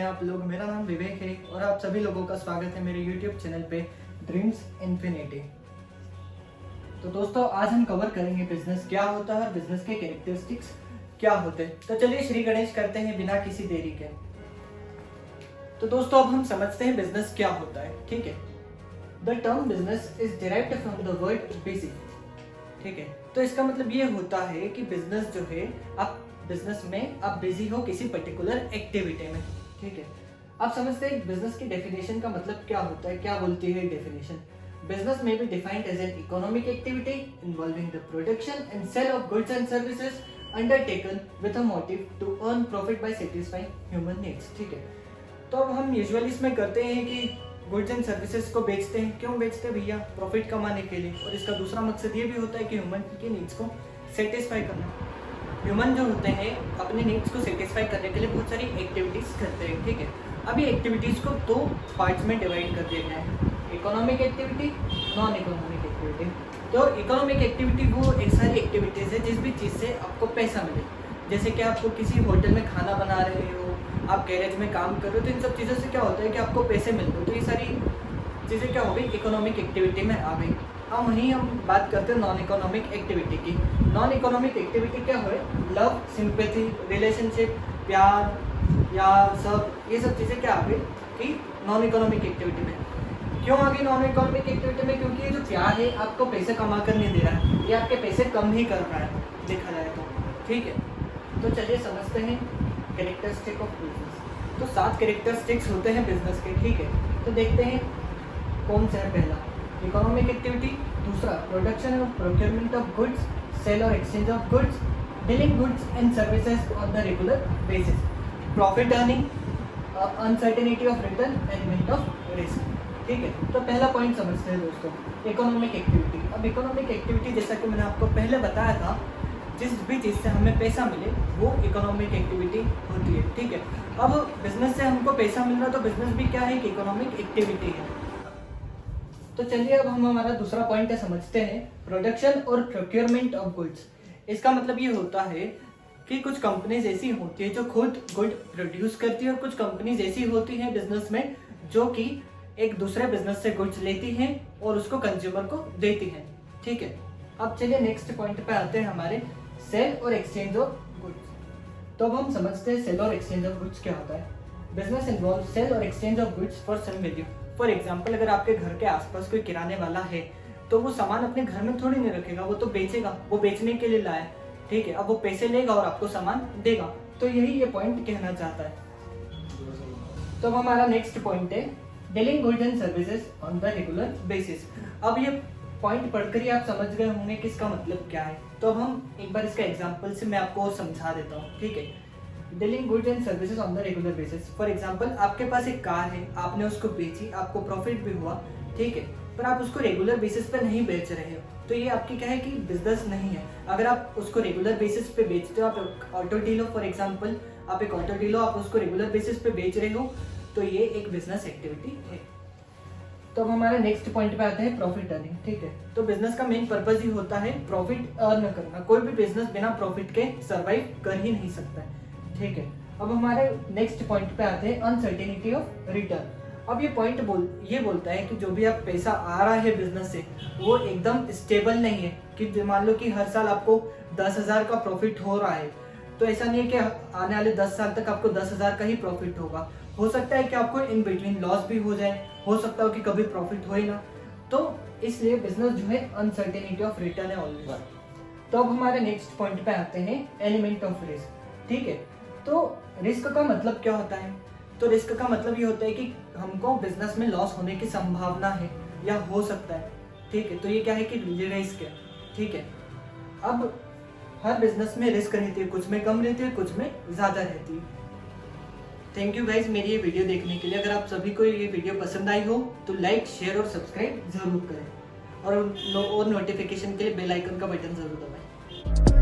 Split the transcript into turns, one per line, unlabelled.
आप लोग। मेरा नाम विवेक है और आप सभी लोगों का स्वागत है मेरे YouTube चैनल पे ड्रीम्स इन्फिनिटी। तो दोस्तों आज हम कवर करेंगे बिजनेस क्या होता है और बिजनेस के कैरेक्टरिस्टिक्स क्या होते हैं। तो चलिए श्री गणेश करते हैं बिना किसी देरी के। तो दोस्तों अब हम समझते हैं बिजनेस क्या होता है। ठीक है, the term business is derived from the word busy. ठीक है, तो इसका मतलब ये होता है कि बिजनेस जो है, आप बिजनेस में आप बिजी हो किसी पर्टिकुलर एक्टिविटी में। ठीक है, आप समझते हैं बिजनेस की डेफिनेशन का मतलब क्या होता है, क्या बोलती है definition. Business may be defined as an economic activity involving the production and sale of goods and services undertaken with a motive to earn profit by satisfying human needs. ठीक है, तो अब हम यूजुअली इसमें करते हैं कि गुड्स एंड सर्विसेज को बेचते हैं। क्यों बेचते हैं भैया? प्रॉफिट कमाने के लिए। और इसका दूसरा मकसद ये भी होता है कि ह्यूमन की नीड्स को सेटिस्फाई करना। ह्यूमन जो होते हैं अपने नीड्स को सेटिस्फाई करने के लिए बहुत सारी एक्टिविटीज़ करते हैं। ठीक है, अभी एक्टिविटीज़ को दो पार्ट्स में डिवाइड कर दिया गया है, economic activity, non economic activity. तो इकोनॉमिक एक्टिविटी वो एक सारी एक्टिविटीज़ है जिस भी चीज़ से आपको पैसा मिले। जैसे कि आपको किसी होटल में खाना बना रहे हो, आप गैरेज में काम कर रहे हो, तो इन सब चीज़ों से क्या होता है कि आपको पैसे मिलते हो। तो ये सारी चीज़ें क्या हो गई, इकोनॉमिक एक्टिविटी में आ गई। अब वहीं हम बात करते हैं नॉन इकोनॉमिक एक्टिविटी की। नॉन इकोनॉमिक एक्टिविटी क्या है? लव, सिंपैथी, रिलेशनशिप, प्यार या सब, ये सब चीज़ें क्या आ गई कि नॉन इकोनॉमिक एक्टिविटी में। क्यों आ गई नॉन इकोनॉमिक एक्टिविटी में? क्योंकि ये जो प्यार है आपको पैसे कमा कर नहीं दे रहा है, ये आपके पैसे कम ही कर रहा है देखा जाए तो। ठीक है, तो चलिए समझते हैं कैरेक्टरिस्टिक ऑफ बिजनेस। तो 7 कैरेक्टरिस्टिक्स होते हैं बिजनेस के। ठीक है, तो देखते हैं कौन सा है। पहला इकोनॉमिक एक्टिविटी, दूसरा प्रोडक्शन और प्रोक्योरमेंट ऑफ गुड्स, सेल और exchange of goods, dealing goods and services on the regular basis, profit earning, uncertainty of return, element of risk. ठीक है, तो पहला पॉइंट समझते हैं दोस्तों, इकोनॉमिक एक्टिविटी। अब इकोनॉमिक एक्टिविटी जैसा कि मैंने आपको पहले बताया था, जिस भी चीज़ से हमें पैसा मिले वो इकोनॉमिक एक्टिविटी होती है। ठीक है, अब बिजनेस से हमको पैसा मिल रहा तो बिजनेस भी क्या है, कि इकोनॉमिक एक्टिविटी है। तो चलिए अब हम हमारा दूसरा पॉइंट है समझते हैं, प्रोडक्शन और प्रोक्योरमेंट ऑफ गुड्स। इसका मतलब ये होता है कि कुछ कंपनीज ऐसी होती है जो खुद गुड प्रोड्यूस करती है और कुछ कंपनीज ऐसी होती हैं बिजनेस में जो कि एक दूसरे बिजनेस से गुड्स लेती हैं और उसको कंज्यूमर को देती हैं। ठीक है, अब चलिए नेक्स्ट पॉइंट पे आते हैं हमारे सेल और एक्सचेंज ऑफ गुड्स। तो अब हम समझते हैं सेल और एक्सचेंज ऑफ गुड्स क्या होता है। बिजनेस इन्वॉल्व सेल और exchange of goods for some value. For example, अगर आपके घर के आसपास कोई किराने वाला है तो वो सामान अपने घर में थोड़ी नहीं रखेगा, वो तो बेचेगा, वो बेचने के लिए लाया। ठीक है, अब वो पैसे लेगा और आपको सामान देगा। तो यही ये पॉइंट कहना चाहता है। तो अब हमारा नेक्स्ट पॉइंट है dealing goods and services on the regular basis. अब ये पॉइंट पढ़कर ही आप समझ गए होंगे कि इसका मतलब क्या है। तो अब हम एक बार इसका एग्जांपल से मैं आपको और समझा देता हूँ। ठीक है, dealing goods and services on the regular basis. For example, आपके पास एक कार है, आपने उसको बेची, आपको प्रॉफिट भी हुआ। ठीक है, पर आप उसको रेगुलर बेसिस पे नहीं बेच रहे हो, तो ये आपकी क्या है कि बिजनेस नहीं है। अगर आप उसको रेगुलर बेसिस पे बेचते हो, आप ऑटो डीलर, फॉर एग्जाम्पल आप एक ऑटो डीलर, आप उसको रेगुलर बेसिस पे बेच रहे हो, तो ये एक बिजनेस एक्टिविटी है। तो अब हमारे नेक्स्ट पॉइंट पे आते हैं प्रॉफिट अर्निंग। ठीक है, तो बिजनेस का मेन पर्पज ही होता है प्रॉफिट अर्न करना। कोई भी बिजनेस बिना प्रॉफिट के सरवाइव कर ही नहीं सकता है। ठीक है, अब हमारे नेक्स्ट पॉइंट पे आते हैं अनसर्टेनिटी ऑफ रिटर्न। अब ये पॉइंट बोलता है कि जो भी आप पैसा आ रहा है बिजनेस से वो एकदम स्टेबल नहीं है। कि मान लो कि हर साल आपको 10,000 का प्रॉफिट हो रहा है, तो ऐसा नहीं है कि आने वाले 10 साल तक आपको 10,000 का ही प्रॉफिट होगा। हो सकता है कि आपको इन बिटवीन लॉस भी हो जाए, हो सकता है कि कभी प्रॉफिट हो ही ना। तो इसलिए बिजनेस जो है अनसर्टेनिटी ऑफ रिटर्न है ऑलवेज। तो अब हमारे नेक्स्ट पॉइंट पे आते हैं एलिमेंट ऑफ रिस्क। ठीक है, तो रिस्क का मतलब क्या होता है? तो रिस्क का मतलब ये होता है कि हमको बिजनेस में लॉस होने की संभावना है या हो सकता है। ठीक है, तो ये क्या है कि रिस्क है। ठीक है, अब हर बिजनेस में रिस्क रहती है, कुछ में कम रहती है, कुछ में ज़्यादा रहती है। थैंक यू गाइज मेरी ये वीडियो देखने के लिए। अगर आप सभी को ये वीडियो पसंद आई हो तो लाइक, शेयर और सब्सक्राइब जरूर करें और नोटिफिकेशन के लिए बेल आइकन का बटन जरूर दबाएं।